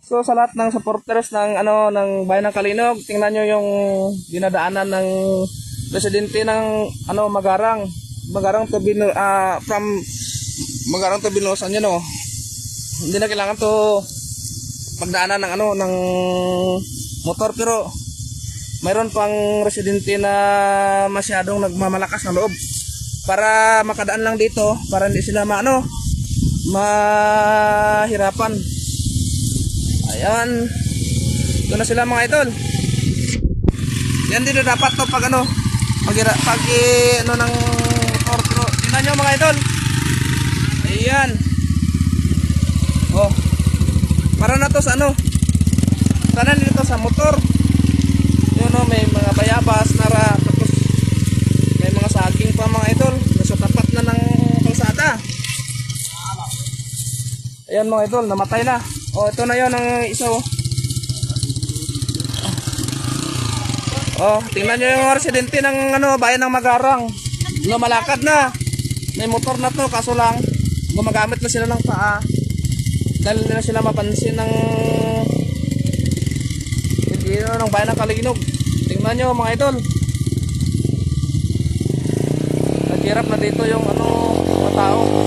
So sa lahat ng supporters ng ng Bayan ng Kalinog, tingnan nyo yung dinadaanan ng presidente ng Magarang. Magarang to from Magarang to Binlosan yun oh. Hindi na kailangan to pagdaanan ng ng motor, pero mayroon pang residente na masyadong nagmamalakas ng loob para makadaan lang dito, para hindi sila mahirapan. Ayan. Ito na sila mga idol. Yan din na dapat to pag ng motor. Pero tingnan nyo mga idol. Ayan. Oh. Para na to sa sana dito sa motor. Yun may mga bayabas nara, tapos may mga saging pa mga idol. Nasa tapat na ng kalsada. Ayan mga idol, namatay na. Oh, ito na 'yon ang isa oh. Oh, tingnan niyo yung residente ng Bayan ng Magarang. Lumalakad na. May motor na to, kaso lang gumagamit na sila ng paa. Dahil na sila mapansin ng Bayan ng Kalinog. Tingnan niyo mga idol. Naghirap na dito yung mga tao.